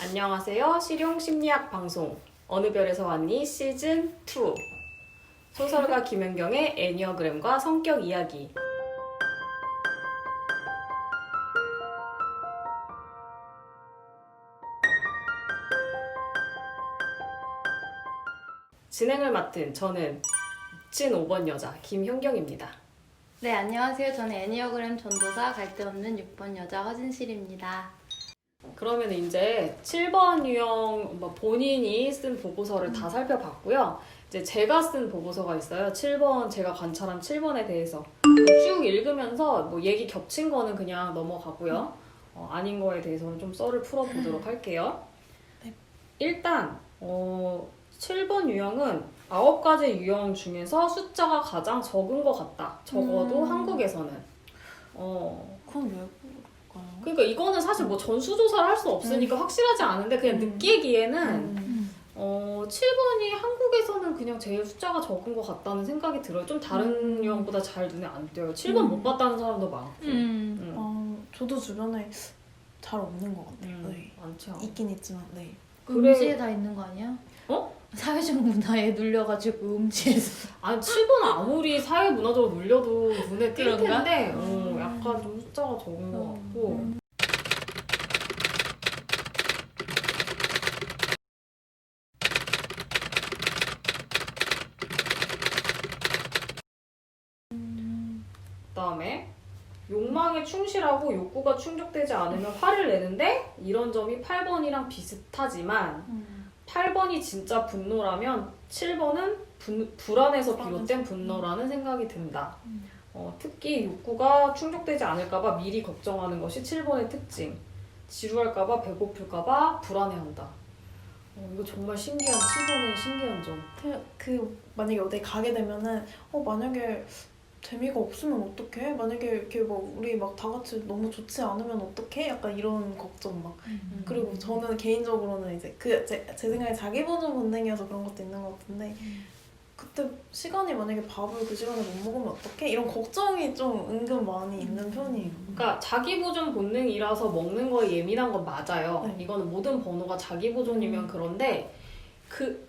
안녕하세요. 실용심리학 방송 어느 별에서 왔니 시즌2 소설가 김연경의 애니어그램과 성격 이야기. 진행을 맡은 저는 찐 5번 여자 김현경입니다. 네, 안녕하세요. 저는 애니어그램 전도사 갈데없는 6번 여자 허진실입니다. 그러면 이제 7번 유형 본인이 쓴 보고서를 다 살펴봤고요. 이제 제가 쓴 보고서가 있어요. 7번, 제가 관찰한 7번에 대해서 쭉 읽으면서 뭐 얘기 겹친 거는 그냥 넘어가고요. 아닌 거에 대해서는 좀 썰을 풀어보도록 할게요. 네. 일단 7번 유형은 9가지 유형 중에서 숫자가 가장 적은 것 같다. 적어도 한국에서는. 그건 왜 그럴까요? 그러니까 이거는 사실 뭐 전수조사를 할 수 없으니까 확실하지 않은데 그냥 느끼기에는 7번이 한국에서는 그냥 제일 숫자가 적은 것 같다는 생각이 들어요. 좀 다른 유형보다 잘 눈에 안 띄어요. 7번 못 봤다는 사람도 많고. 저도 주변에 잘 없는 것 같아요. 네. 많죠. 있긴 있지만, 네. 그래. 음지에 다 있는 거 아니야? 사회적 문화에 눌려가지고 음지에서. 아니 7번은 아무리 사회 문화적으로 눌려도 눈에 띌 그런가? 텐데 약간 좀 숫자가 적은 것 같고. 그다음에 욕망에 충실하고 욕구가 충족되지 않으면 화를 내는데 이런 점이 8번이랑 비슷하지만 8번이 진짜 분노라면 7번은 불안에서 비롯된 분노라는 생각이 든다. 특히 욕구가 충족되지 않을까봐 미리 걱정하는 것이 7번의 특징. 지루할까봐 배고플까봐 불안해한다. 이거 정말 신기한 7번의 신기한 점. 만약에 어디 가게 되면은, 만약에 재미가 없으면 어떡해? 만약에 이렇게 우리 막 다 같이 너무 좋지 않으면 어떡해? 약간 이런 걱정 막. 그리고 저는 개인적으로는 이제 제 생각에 자기 보존 본능이어서 그런 것도 있는 것 같은데, 그때 시간이 만약에 밥을 그 시간에 못 먹으면 어떡해? 이런 걱정이 좀 은근 많이 있는 편이에요. 그러니까 자기 보존 본능이라서 먹는 거에 예민한 건 맞아요. 네. 이거는 모든 번호가 자기 보존이면 그런데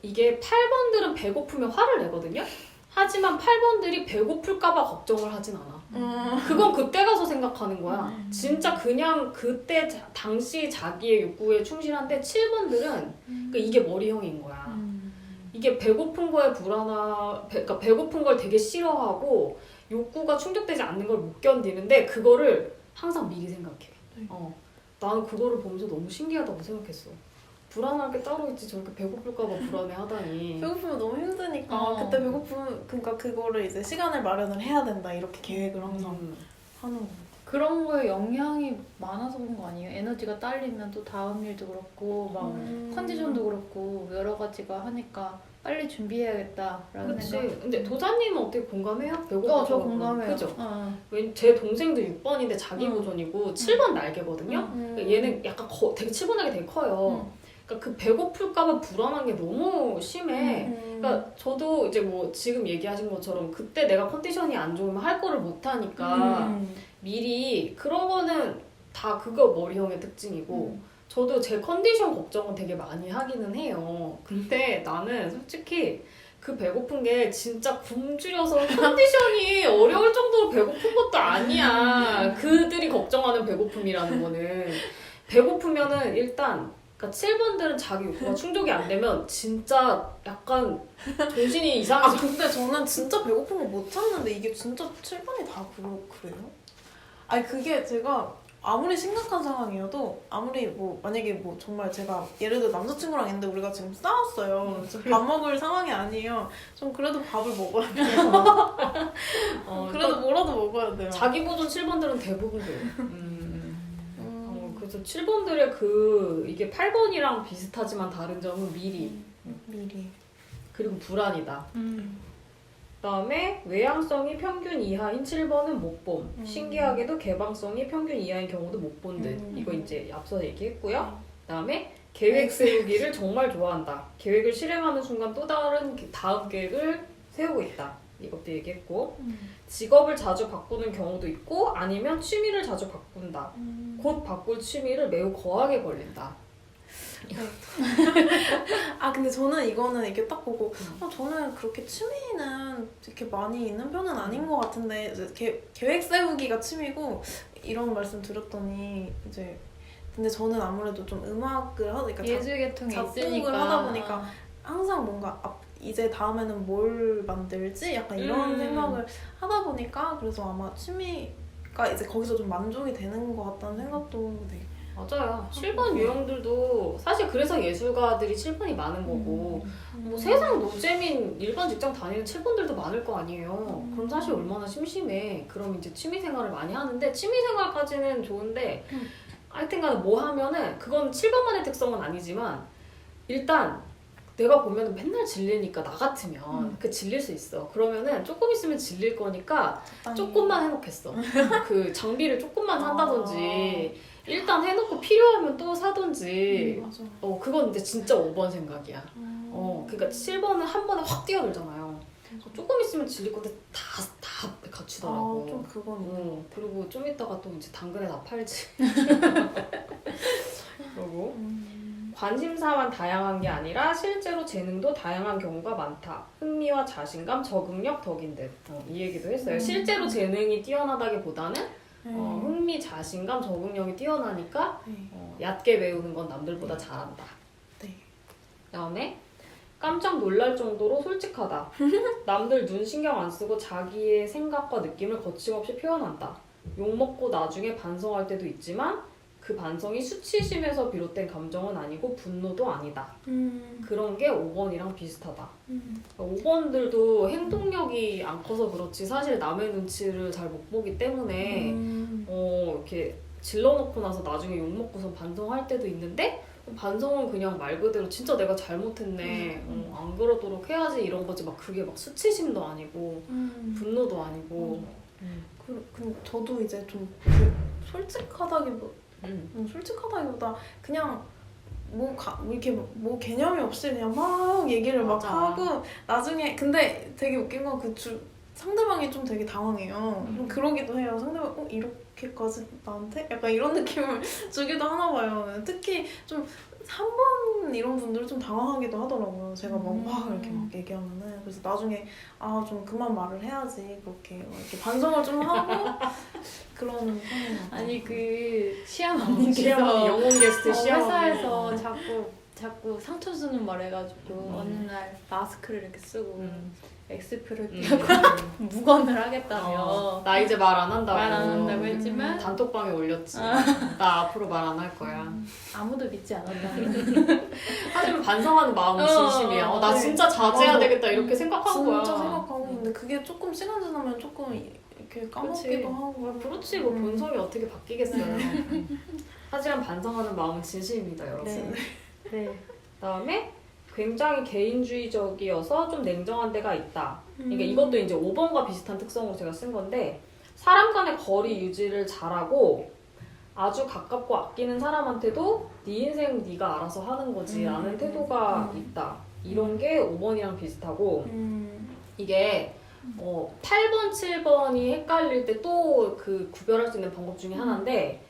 이게 8번들은 배고프면 화를 내거든요. 하지만 8번들이 배고플까봐 걱정을 하진 않아. 그건 그때 가서 생각하는 거야. 진짜 그냥 그때 당시 자기의 욕구에 충실한데 7번들은 그러니까 이게 머리형인 거야. 이게 배고픈 거에 그러니까 배고픈 걸 되게 싫어하고 욕구가 충족되지 않는 걸 못 견디는데 그거를 항상 미리 생각해. 네. 나는 그거를 보면서 너무 신기하다고 생각했어. 불안할 게 따로 있지 저렇게 배고플까봐 불안해하다니. 배고프면 너무 힘드니까 그때 그러니까 그거를 이제 시간을 마련을 해야 된다 이렇게 계획을 항상 하는 거 같아요. 그런 거에 영향이 많아서 그런 거 아니에요? 에너지가 딸리면 또 다음 일도 그렇고 막 컨디션도 그렇고 여러 가지가 하니까 빨리 준비해야겠다라는 그치. 생각. 근데 도자님은 어떻게 공감해요? 배고프다고 저 공감해요. 그죠? 제 동생도 6번인데 자기 보존이고 7번 날개거든요. 그러니까 얘는 약간 되게 7번 날개 되게 커요. 그러니까 그 배고플까봐 불안한 게 너무 심해. 그러니까 저도 이제 뭐 지금 얘기하신 것처럼 그때 내가 컨디션이 안 좋으면 할 거를 못 하니까 미리 그런 거는 다 그거 머리형의 특징이고 저도 제 컨디션 걱정은 되게 많이 하기는 해요. 근데 나는 솔직히 그 배고픈 게 진짜 굶주려서 컨디션이 어려울 정도로 배고픈 것도 아니야. 그들이 걱정하는 배고픔이라는 거는. 배고프면은 일단 그러니까 7번들은 자기 욕구가 충족이 안 되면 진짜 약간 정신이 이상해져. 근데 저는 진짜 배고픈 거 못 참는데 이게 진짜 7번이 다 그래요? 아니 그게 제가 아무리 심각한 상황이어도 아무리 만약에 정말 제가 예를 들어 남자친구랑 있는데 우리가 지금 싸웠어요. 밥 먹을 상황이 아니에요. 좀 그래도 밥을 먹어야 돼요. 그래도 뭐라도 먹어야 돼요. 자기 보존 7번들은 대부분 그래요. 그래서 7번들의 이게 8번이랑 비슷하지만 다른 점은 미리. 그리고 불안이다. 그다음에 외향성이 평균 이하인 7번은 못 봄. 신기하게도 개방성이 평균 이하인 경우도 못 본 듯. 이거 이제 앞서 얘기했고요. 그다음에 계획 세우기를 정말 좋아한다. 계획을 실행하는 순간 또 다른 다음 계획을 세우고 있다. 이것도 얘기했고 직업을 자주 바꾸는 경우도 있고 아니면 취미를 자주 바꾼다. 곧 바꿀 취미를 매우 거하게 걸린다. 아 근데 저는 이거는 이렇게 딱 보고 저는 그렇게 취미는 이렇게 많이 있는 편은 아닌 것 같은데 이제 계획 세우기가 취미고 이런 말씀 드렸더니 이제 근데 저는 아무래도 좀 음악을 하니까 예술계통이 작곡을 있으니까 하다 보니까 항상 뭔가 이제 다음에는 뭘 만들지? 약간 이런 생각을 하다 보니까 그래서 아마 취미가 이제 거기서 좀 만족이 되는 것 같다는 생각도 네. 맞아요. 7번 유형들도 사실 그래서 예술가들이 7번이 많은 거고 뭐 세상 노잼인 일반 직장 다니는 7번들도 많을 거 아니에요. 그럼 사실 얼마나 심심해. 그럼 이제 취미생활을 많이 하는데 취미생활까지는 좋은데 하여튼간에 뭐 하면은 그건 7번만의 특성은 아니지만 일단 내가 보면은 맨날 질리니까 나 같으면 그 질릴 수 있어. 그러면은 조금 있으면 질릴 거니까 조금만 해놓겠어. 그 장비를 조금만 산다든지 일단 해놓고 필요하면 또 사든지. 맞아. 그건 이제 진짜 5번 생각이야. 그러니까 7번은 한 번에 확 뛰어들잖아요. 조금 있으면 질릴 건데 다 갖추더라고. 좀 그건. 그리고 좀 있다가 또 이제 당근에 다 팔지. 그러고 관심사만 다양한 게 아니라 실제로 재능도 다양한 경우가 많다. 흥미와 자신감, 적응력, 덕인 듯. 이 얘기도 했어요. 실제로 재능이 뛰어나다기보다는 흥미, 자신감, 적응력이 뛰어나니까 얕게 배우는 건 남들보다 잘한다. 네. 그다음에 깜짝 놀랄 정도로 솔직하다. 남들 눈 신경 안 쓰고 자기의 생각과 느낌을 거침없이 표현한다. 욕먹고 나중에 반성할 때도 있지만 그 반성이 수치심에서 비롯된 감정은 아니고 분노도 아니다. 그런 게 5번이랑 비슷하다. 5번들도 행동력이 안 커서 그렇지 사실 남의 눈치를 잘 못 보기 때문에 이렇게 질러놓고 나서 나중에 욕먹고서 반성할 때도 있는데 반성은 그냥 말 그대로 진짜 내가 잘못했네. 안 그러도록 해야지 이런 거지. 막 그게 막 수치심도 아니고 분노도 아니고. 근데 저도 이제 좀 솔직하다기보다 그냥 이렇게 뭐 개념이 없이 그냥 막 얘기를 막 하고 나중에 근데 되게 웃긴 건 상대방이 좀 되게 당황해요. 좀 그러기도 해요. 상대방 이렇게까지 나한테? 약간 이런 느낌을 주기도 하나 봐요. 특히 좀 3번 이런 분들은 좀 당황하기도 하더라고요. 제가 막 이렇게 막 얘기하면은. 그래서 나중에 좀 그만 말을 해야지 이렇게 반성을 좀 하고 그러는 편이에요. 아니 그 시아버님께서 영혼 게스트 시아버님 회사에서 자꾸 상처 주는 말 해가지고 어느 날 마스크를 이렇게 쓰고 엑스표를 띄고 무건을 하겠다며 나 이제 말 안 한다고 말 안 한다고 했지만 단톡방에 올렸지. 나 앞으로 말 안 할 거야. 아무도 믿지 않았다. 하지만 반성하는 마음은 진심이야. 나 진짜 자제해야 되겠다 이렇게 생각한 거야. 진짜 생각하고 근데 그게 조금 시간 지나면 조금 이렇게 까먹기도 하고 그렇지 뭐 본성이 어떻게 바뀌겠어요. 하지만 반성하는 마음은 진심입니다 여러분. 네. 그다음에 굉장히 개인주의적이어서 좀 냉정한 데가 있다. 그러니까 이것도 이제 5번과 비슷한 특성으로 제가 쓴 건데 사람 간의 거리 유지를 잘하고 아주 가깝고 아끼는 사람한테도 네 인생 네가 알아서 하는 거지 라는 태도가 있다. 이런 게 5번이랑 비슷하고 이게 8번, 7번이 헷갈릴 때 또 그 구별할 수 있는 방법 중에 하나인데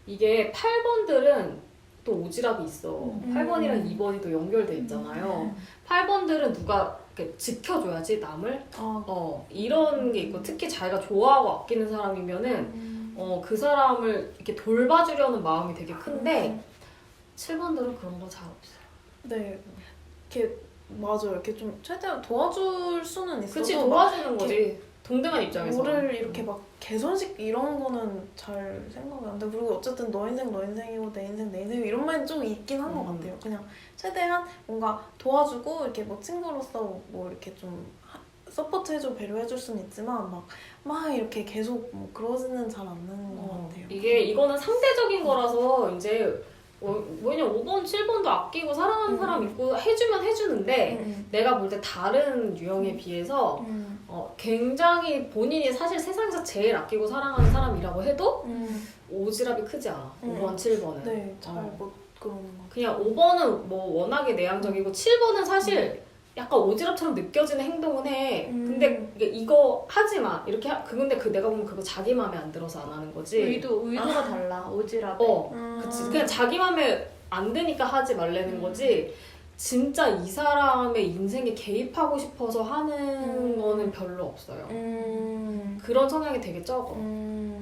이게 8번들은 또 오지랖이 있어. 8번이랑 2번이 또 연결돼 있잖아요. 8번들은 누가 이렇게 지켜줘야지 남을 이런 게 있고 특히 자기가 좋아하고 아끼는 사람이면은 그 사람을 이렇게 돌봐주려는 마음이 되게 큰데 7번들은 그런 거 잘 없어요. 네, 이렇게 맞아요. 이렇게 좀 최대한 도와줄 수는 있어도 그치 도와주는 거지. 동등한 입장에서. 뭐를 이렇게 막 개선식 이런 거는 잘 생각이 안 돼. 그리고 어쨌든 너 인생 너 인생이고 내 인생 내 인생이고 이런 말이 좀 있긴 한 것 같아요. 그냥 최대한 뭔가 도와주고 이렇게 뭐 친구로서 뭐 이렇게 좀 서포트해주고 배려해줄 수는 있지만 막 이렇게 계속 뭐 그러지는 잘 않는 것 같아요. 이거는 상대적인 거라서 이제 왜냐 5번, 7번도 아끼고 사랑하는 사람 있고 해주면 해주는데 내가 볼 때 다른 유형에 비해서 굉장히 본인이 사실 세상에서 제일 아끼고 사랑하는 사람이라고 해도 오지랖이 크지 않아. 5번, 7번은. 네, 잘 못 그러는 것 같아요. 그냥 5번은 뭐 워낙에 내향적이고 7번은 사실 약간 오지랖처럼 느껴지는 행동은 해. 근데 이거 하지 마. 이렇게 근데 내가 보면 그거 자기 마음에 안 들어서 안 하는 거지. 의도가 달라. 오지랖에. 그치. 그냥 자기 마음에 안 되니까 하지 말라는 거지 진짜 이 사람의 인생에 개입하고 싶어서 하는 거는 별로 없어요. 그런 성향이 되게 적어.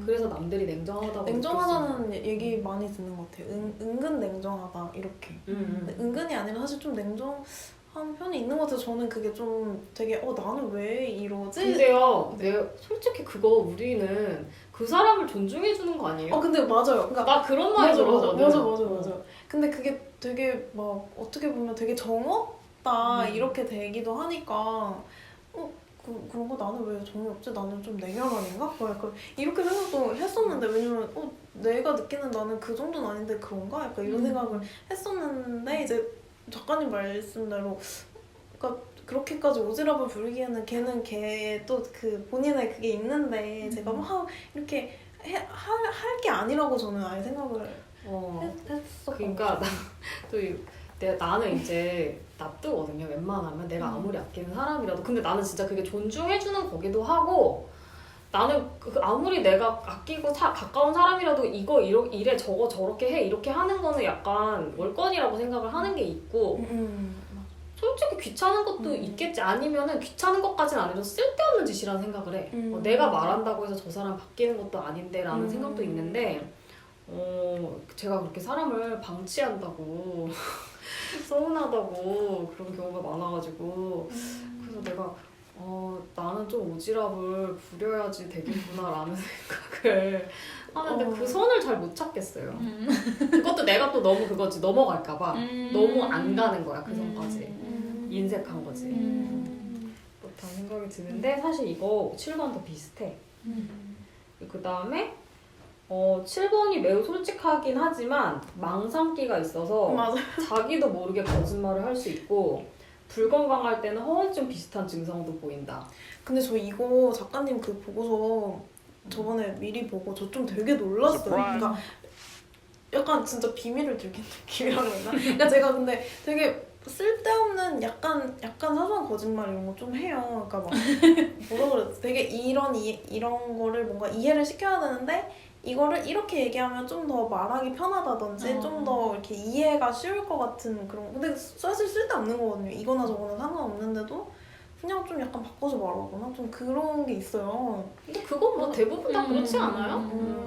그래서 남들이 냉정하다고 냉정하다는 얘기 많이 듣는 것 같아요. 은근 냉정하다 이렇게. 근데 은근이 아니라 사실 좀 냉정한 편이 있는 것 같아요. 저는 그게 좀 되게 나는 왜 이러지? 근데요, 내가 솔직히 그거 우리는 그 사람을 존중해주는 거 아니에요? 근데 맞아요. 그러니까 나 그런 말이 들었거든. 맞아. 근데 그게 되게 막 어떻게 보면 되게 정없다 이렇게 되기도 하니까 그런 거 나는 왜 정이 없지? 나는 좀 냉혈한인가? 뭐 약간 이렇게 생각도 했었는데 왜냐면 내가 느끼는 나는 그 정도는 아닌데 그런가? 약간 이런 생각을 했었는데 이제 작가님 말씀대로 그러니까 그렇게까지 오지랖을 부리기에는 걔는 걔 또 그 본인의 그게 있는데 제가 막 이렇게 할 게 아니라고 저는 아예 생각을 했었던 그러니까 나는 이제 놔두거든요. 웬만하면 내가 아무리 아끼는 사람이라도. 근데 나는 진짜 그게 존중해주는 거기도 하고 나는 아무리 내가 아끼고 가까운 사람이라도 이래 저거 저렇게 해 이렇게 하는 거는 약간 월권이라고 생각을 하는 게 있고 솔직히 귀찮은 것도 있겠지. 아니면은 귀찮은 것까지는 아니라도 쓸데없는 짓이라는 생각을 해. 내가 말한다고 해서 저 사람 바뀌는 것도 아닌데 라는 생각도 있는데 제가 그렇게 사람을 방치한다고 서운하다고 그런 경우가 많아가지고 그래서 내가 나는 좀 오지랖을 부려야지 되겠구나 라는 생각을 하는데 그 선을 잘 못 찾겠어요. 그것도 내가 또 너무 그거지 넘어갈까봐 너무 안 가는 거야 그 선까지. 인색한 거지. 그렇다는 생각이 드는데 사실 이거 7번도 비슷해. 그 다음에 7번이 매우 솔직하긴 하지만 망상기가 있어서 맞아. 자기도 모르게 거짓말을 할 수 있고 불건강할 때는 허언증 비슷한 증상도 보인다. 근데 저 이거 작가님 그 보고서 저번에 미리 보고 저 좀 되게 놀랐어요. 그러니까 약간 진짜 비밀을 들킨 느낌이라고 했나? 그러니까 제가 근데 되게 쓸데없는 약간 사소한 거짓말 이런 거 좀 해요. 그러니까 막 뭐라 그래? 되게 이런 거를 뭔가 이해를 시켜야 되는데 이거를 이렇게 얘기하면 좀 더 말하기 편하다든지 좀 더 이렇게 이해가 쉬울 것 같은 그런. 근데 사실 쓸데없는 거거든요. 이거나 저거나 상관없는데도 그냥 좀 약간 바꿔서 말하거나 좀 그런 게 있어요. 근데 그건 뭐 대부분 다 그렇지 않아요?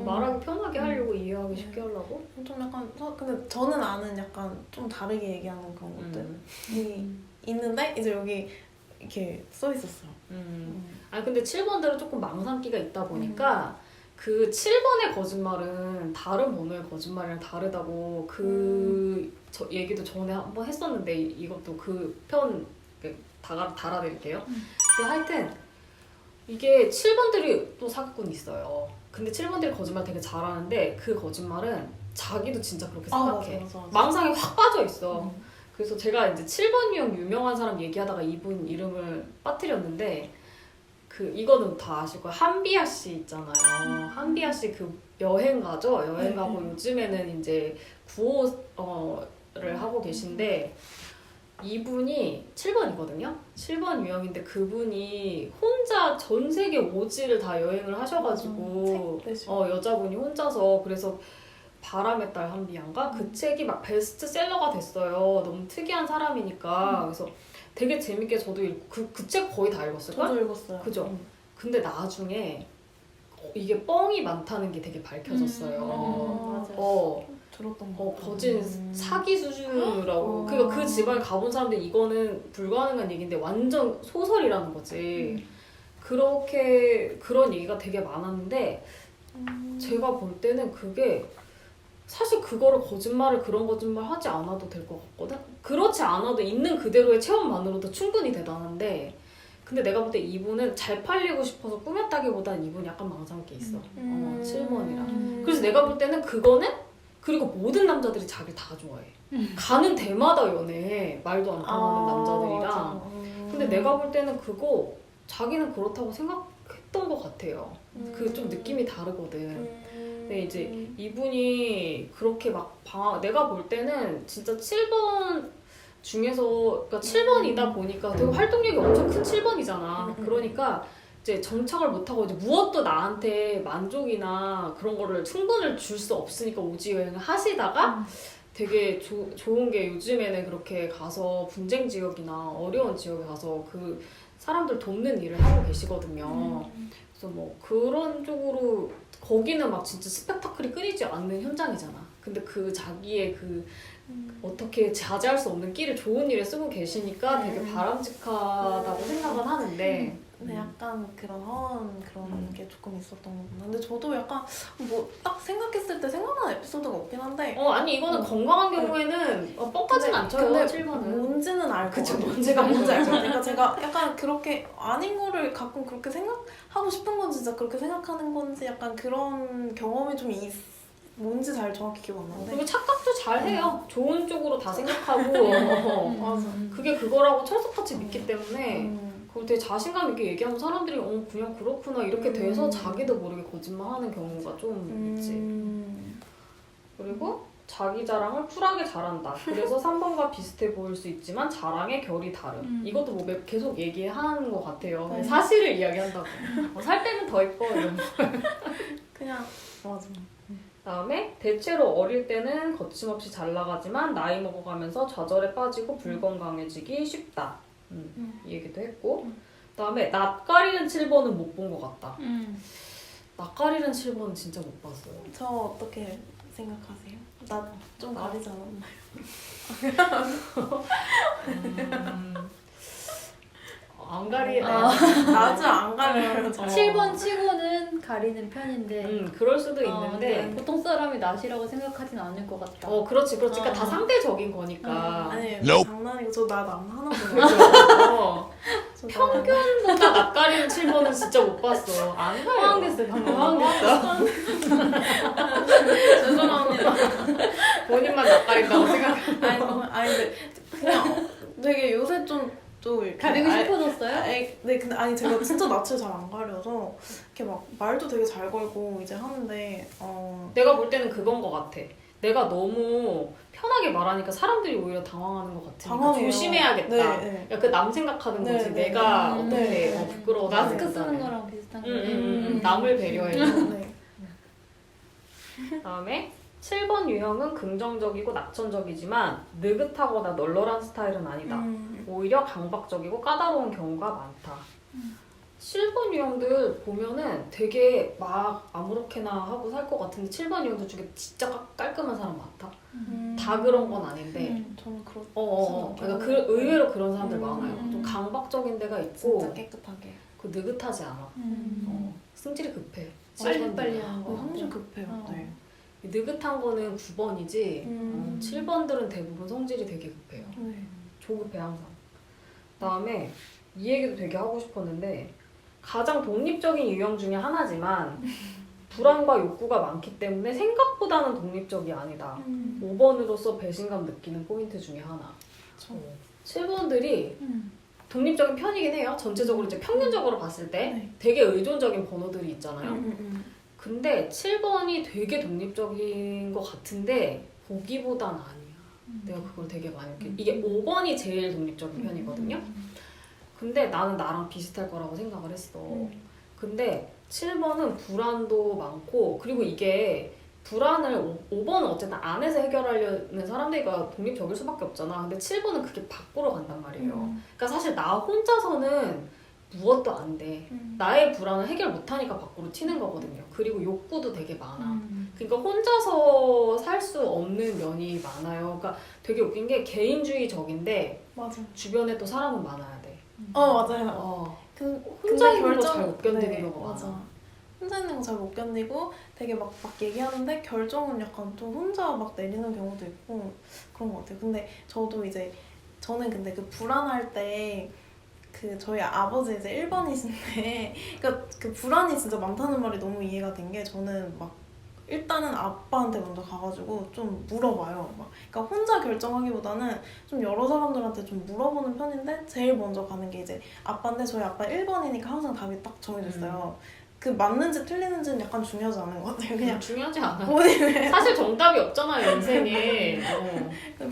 말하기 편하게 하려고 이해하기 쉽게 하려고? 좀 약간 근데 저는 아는 약간 좀 다르게 얘기하는 그런 것들이 있는데 이제 여기 이렇게 써 있었어요. 아니 근데 7번대로 조금 망상기가 있다 보니까 그 7번의 거짓말은 다른 번호의 거짓말이랑 다르다고 저 얘기도 전에 한번 했었는데 이것도 그 편 달아드릴게요. 근데 하여튼 이게 7번들이 또 사기꾼이 있어요. 근데 7번들이 거짓말 되게 잘하는데 그 거짓말은 자기도 진짜 그렇게 생각해. 맞아. 망상이 확 빠져 있어. 그래서 제가 이제 7번 유형 유명한 사람 얘기하다가 이분 이름을 빠뜨렸는데 이거는 다 아실 거예요. 한비아 씨 있잖아요. 한비아 씨 그 여행가죠. 여행 가고 요즘에는 이제 구호를 하고 계신데 이분이 7번이거든요. 7번 유형인데 그분이 혼자 전 세계 5지를 다 여행을 하셔가지고 여자분이 혼자서 그래서 바람의 딸 한비안가? 그 책이 막 베스트셀러가 됐어요. 너무 특이한 사람이니까. 그래서 되게 재밌게 저도 읽고 그 책 거의 다 읽었을걸? 저도 읽었어요. 그죠? 근데 나중에 이게 뻥이 많다는 게 되게 밝혀졌어요. 맞아요. 들었던 거. 거진 사기 수준이라고. 그러니까 그 집안에 가본 사람들이 이거는 불가능한 얘기인데 완전 소설이라는 거지. 그런 얘기가 되게 많았는데 제가 볼 때는 그게 사실 그거를 그런 거짓말 하지 않아도 될 것 같거든? 그렇지 않아도 있는 그대로의 체험만으로도 충분히 대단한데 근데 내가 볼 때 이분은 잘 팔리고 싶어서 꾸몄다기보다는 이분이 약간 망상기 있어. 7번이라. 그래서 내가 볼 때는 그거는 그리고 모든 남자들이 자기를 다 좋아해. 가는 데마다 연애해. 말도 안 통하는 남자들이랑. 근데 내가 볼 때는 자기는 그렇다고 생각했던 것 같아요. 좀 느낌이 다르거든. 근데 이제 이분이 그렇게 내가 볼 때는 진짜 7번 중에서, 그러니까 7번이다 보니까 되게 활동력이 엄청 큰 7번이잖아. 그러니까 이제 정착을 못하고 이제 무엇도 나한테 만족이나 그런 거를 충분을 줄 수 없으니까 오지 여행을 하시다가 되게 좋은 게 요즘에는 그렇게 가서 분쟁 지역이나 어려운 지역에 가서 그 사람들 돕는 일을 하고 계시거든요. 그래서 뭐 그런 쪽으로 거기는 막 진짜 스펙타클이 끊이지 않는 현장이잖아. 근데 그 자기의 그 어떻게 자제할 수 없는 끼를 좋은 일에 쓰고 계시니까 되게 바람직하다고 생각은 하는데 근데 약간 그런 허언 그런 게 조금 있었던 거구나. 근데 저도 약간 뭐 딱 생각했을 때 생각나는 에피소드가 없긴 한데 아니 이거는 건강한 경우에는 뻥까지는 안 쳐요. 근데 7번은 뭔지는 알 것 그쵸, 같아요. 뭔지가 제가 뭔지 알 것 같아요. 그러니까 제가 약간 그렇게 아닌 거를 가끔 그렇게 생각하고 싶은 건지 진짜 그렇게 생각하는 건지 약간 그런 경험이 좀 뭔지 잘 정확히 기억 안 나는데 그리고 착각도 잘 해요. 좋은 쪽으로 다 생각하고 맞아. 그게 그거라고 철석같이 믿기 때문에 음. 그걸 되게 자신감 있게 얘기하면 사람들이 그냥 그렇구나 이렇게 돼서 자기도 모르게 거짓말하는 경우가 좀 있지. 그리고 자기 자랑을 쿨하게 잘한다. 그래서 3번과 비슷해 보일 수 있지만 자랑의 결이 다름. 이것도 뭐 계속 얘기하는 것 같아요. 네. 사실을 이야기한다고. 살 빼면 더 예뻐 이런 거. 그냥 맞아. 다음에 대체로 어릴 때는 거침없이 잘 나가지만 나이 먹어가면서 좌절에 빠지고 불건강해지기 쉽다. 이 얘기도 했고 그다음에 낯가리는 7번은 못 본 것 같다. 낯가리는 7번은 진짜 못 봤어요. 저 어떻게 생각하세요? 나 좀 가리지 않았나요? 안 가리네. 아주 안 가려요. 7번 치고는 가리는 편인데 그럴 수도 근데 있는데 보통 사람이 낯이라고 생각하진 않을 것 같다. 그렇지. 그러니까 다 상대적인 거니까. 아니 Nope. 장난이고 저 나 하나도 그죠? 저 평균보다 낯가리는 7번은 진짜 못 봤어. 안 가요. 황당했어요. 방금 황당했어. 죄송합니다. 본인만 낯가린다고 생각해. 아니 근데 그냥 되게 요새 좀또 이렇게 가리고 싶어졌어요? 네 근데 아니 제가 진짜 낯을 잘 안 가려서 이렇게 막 말도 되게 잘 걸고 이제 하는데 내가 볼 때는 그건 것 같아. 내가 너무 편하게 말하니까 사람들이 오히려 당황하는 것 같으니까 당황해요. 조심해야겠다. 네. 약간 남 생각하는 네, 거지. 네. 내가 네. 어떻게 네. 부끄러워. 마스크 쓰는 거랑 비슷한 거예요. 남을 배려해. 네. 다음에 7번 유형은 긍정적이고 낙천적이지만 느긋하거나 널널한 스타일은 아니다. 오히려 강박적이고 까다로운 경우가 많다. 7번 유형들 보면은 되게 막 아무렇게나 하고 살 것 같은데 7번 유형들 중에 진짜 깔끔한 사람 많다. 다 그런 건 아닌데 저는 그렇 그러니까 의외로 그런 사람들 많아요. 좀 강박적인 데가 있고 진짜 깨끗하게 그 느긋하지 않아. 승질이 급해. 빨리빨리 하는 거. 엄청 급해요. 네. 느긋한 거는 9번이지 7번들은 대부분 성질이 되게 급해요. 네. 조급해 항상. 그다음에 이 얘기도 되게 하고 싶었는데 가장 독립적인 유형 중에 하나지만 불안과 욕구가 많기 때문에 생각보다는 독립적이 아니다. 5번으로서 배신감 느끼는 포인트 중에 하나. 7번들이 독립적인 편이긴 해요. 전체적으로 이제 평균적으로 봤을 때 네. 되게 의존적인 번호들이 있잖아요. 근데 7번이 되게 독립적인 것 같은데 보기보단 아니야. 내가 그걸 되게 많이 느껴. 이게 5번이 제일 독립적인 편이거든요. 근데 나는 나랑 비슷할 거라고 생각을 했어. 근데 7번은 불안도 많고 그리고 이게 불안을 5번은 어쨌든 안에서 해결하려는 사람들이가 독립적일 수밖에 없잖아. 근데 7번은 그게 밖으로 간단 말이에요. 그러니까 사실 나 혼자서는 무엇도 안 돼. 나의 불안을 해결 못하니까 밖으로 튀는 거거든요. 그리고 욕구도 되게 많아. 그러니까 혼자서 살 수 없는 면이 많아요. 그러니까 되게 웃긴 게 개인주의적인데 맞아. 주변에 또 사람은 많아야 돼. 맞아요. 혼자 근데 있는 거 잘 못 견디는 네, 경우가 맞아. 많아. 혼자 있는 거 잘 못 견디고 되게 막 얘기하는데 결정은 약간 좀 혼자 막 내리는 경우도 있고 그런 것 같아요. 근데 저는 근데 그 불안할 때 그 저희 아버지 이제 1번이신데 그러니까 그 불안이 진짜 많다는 말이 너무 이해가 된 게 저는 막 일단은 아빠한테 먼저 가가지고 좀 물어봐요. 그러니까 혼자 결정하기보다는 좀 여러 사람들한테 좀 물어보는 편인데 제일 먼저 가는 게 이제 아빠인데 저희 아빠 1번이니까 항상 답이 딱 정해져 있어요. 그 맞는지 틀리는지는 약간 중요하지 않은 것 같아요. 그냥 중요하지 않아. 본인의 사실 정답이 없잖아요, 인생에.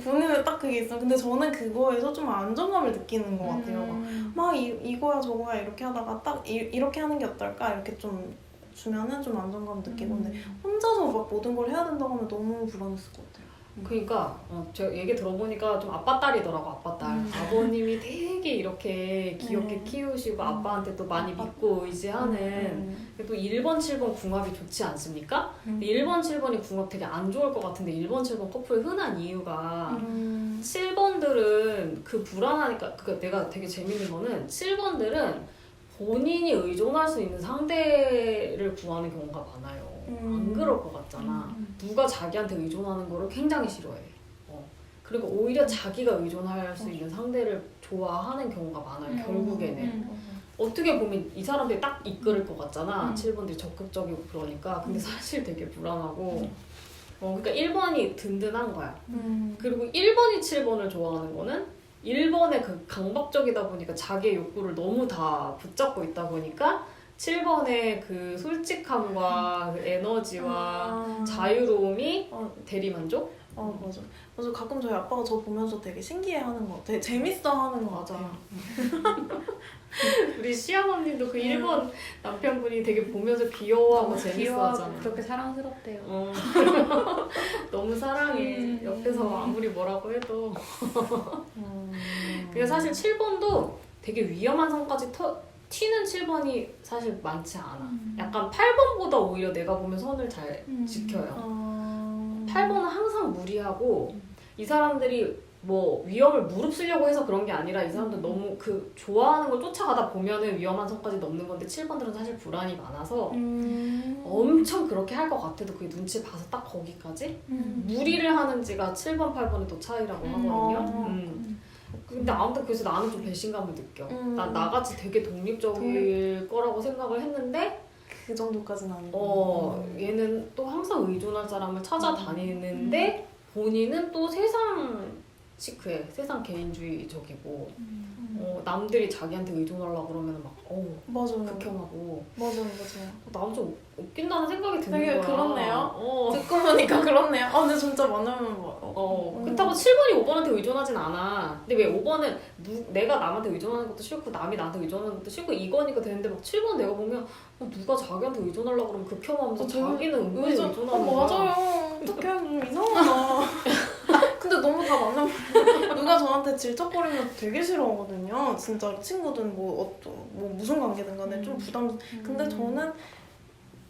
본인의 딱 그게 있어. 근데 저는 그거에서 좀 안정감을 느끼는 것 같아요. 막 이거야 저거야 이렇게 하다가 딱 이렇게 하는 게 어떨까 이렇게 좀 주면은 좀 안정감 느끼고 근데 혼자서 막 모든 걸 해야 된다고 하면 너무 불안했을 것 같아요. 그러니까 제가 얘기 들어보니까 좀 아빠 딸이더라고. 아빠 딸. 아버님이 되게 이렇게 귀엽게 키우시고 아빠한테 또 많이 믿고 의지하는. 또 1번, 7번 궁합이 좋지 않습니까? 근데 1번, 7번이 궁합 되게 안 좋을 것 같은데 1번, 7번 커플이 흔한 이유가 7번들은 그 불안하니까 내가 되게 재밌는 거는 7번들은 본인이 의존할 수 있는 상대를 구하는 경우가 많아요. 안 그럴 것 같잖아. 누가 자기한테 의존하는 거를 굉장히 싫어해. 그리고 오히려 자기가 의존할 수 있는 상대를 좋아하는 경우가 많아요. 결국에는. 어떻게 보면 이 사람들이 딱 이끌을 것 같잖아. 7번들이 적극적이고 그러니까. 근데 사실 되게 불안하고. 그러니까 1번이 든든한 거야. 그리고 1번이 7번을 좋아하는 거는 1번의 그 강박적이다 보니까 자기의 욕구를 너무 다 붙잡고 있다 보니까 7번의 그 솔직함과 그 에너지와 자유로움이 대리만족? 맞아. 맞아. 가끔 저희 아빠가 저 보면서 되게 신기해하는 거, 되게 재밌어하는 거 맞아. 같아요. 우리 시아버님도 그 1번 남편분이 되게 보면서 귀여워하고 재밌어하잖아. 귀여워하고 그렇게 사랑스럽대요. 너무 사랑해. 옆에서 아무리 뭐라고 해도. 근데 사실 7번도 되게 위험한 선까지 튀는 7번이 사실 많지 않아. 약간 8번보다 오히려 내가 보면 선을 잘 지켜요. 8번은 항상 무리하고 이 사람들이 뭐 위험을 무릅쓰려고 해서 그런 게 아니라 이 사람들 너무 그 좋아하는 걸 쫓아가다 보면은 위험한 선까지 넘는 건데 7번들은 사실 불안이 많아서 엄청 그렇게 할 것 같아도 그게 눈치 봐서 딱 거기까지 무리를 하는지가 7번, 8번의 또 차이라고 하거든요. 근데 아무튼 그래서 나는 좀 배신감을 느껴. 난 나같이 되게 독립적일 거라고 생각을 했는데 그 정도까지는 아니고. 얘는 또 항상 의존할 사람을 찾아다니는데 본인은 또 세상 시크해. 세상 개인주의적이고 남들이 자기한테 의존하려고 그러면 막 맞아요. 극혐하고 맞아요. 나는 좀 웃긴다는 생각이 드는 되게 거야. 그렇네요. 듣고 보니까 그렇네요. 근데 진짜 많으면 그렇다고 7번이 5번한테 의존하진 않아. 근데 왜 5번은 내가 남한테 의존하는 것도 싫고 남이 나한테 의존하는 것도 싫고 이거니까 되는데 막 7번 내가 보면 누가 자기한테 의존하려고 그러면 극혐하면서 자기는 은근히 의존하는 거야. 맞아요. 어떡해. 좀 이상하다. 근데 너무 다 맞는 말이에요. 누가 저한테 질척거리면 되게 싫어하거든요. 진짜 친구든 뭐 무슨 관계든 간에 좀 부담. 근데 저는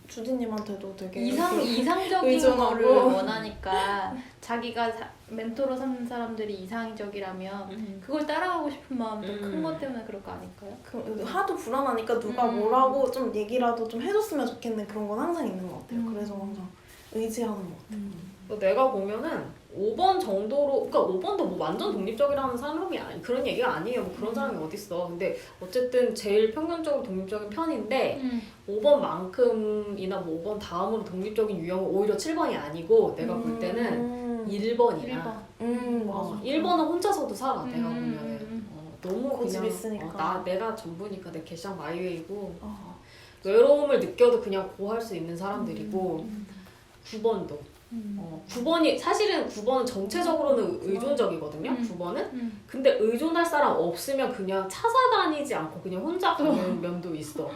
주디님한테도 되게 이상적인 의존하고. 거를 원하니까 자기가 멘토로 삼는 사람들이 이상적이라면 그걸 따라가고 싶은 마음이 더 큰 것 때문에 그럴 거 아닐까요? 하도 불안하니까 누가 뭐라고 좀 얘기라도 좀 해줬으면 좋겠는 그런 건 항상 있는 것 같아요. 그래서 항상 의지하는 것 같아요. 내가 보면은 5번 정도로, 그러니까 5번도 뭐 완전 독립적이라는 사람이 그런 얘기가 아니에요. 뭐 그런 사람이 어딨어. 근데 어쨌든 제일 평균적으로 독립적인 편인데 5번만큼이나 뭐 5번 다음으로 독립적인 유형은 오히려 7번이 아니고 내가 볼 때는 1번이야. 1번은 혼자서도 살아. 내가 보면은 너무 고집 그냥 있으니까. 내가 전부니까 내 개샹 마이웨이고 외로움을 느껴도 그냥 고할 수 있는 사람들이고 9번도 9번이 사실은 9번은 전체적으로는 의존적이거든요. 9번은. 근데 의존할 사람 없으면 그냥 찾아다니지 않고 그냥 혼자 가는 면도 있어.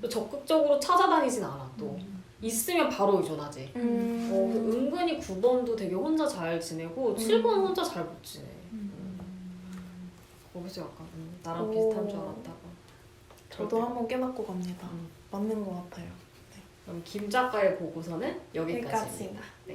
또 적극적으로 찾아다니진 않아. 또 있으면 바로 의존하지. 은근히 9번도 되게 혼자 잘 지내고 7번은 혼자 잘 못 지내. 거기서 약간 나랑 비슷한 줄 알았다고. 저도 한번 깨닫고 갑니다. 맞는 것 같아요. 그럼 김 작가의 보고서는 여기까지입니다. 네.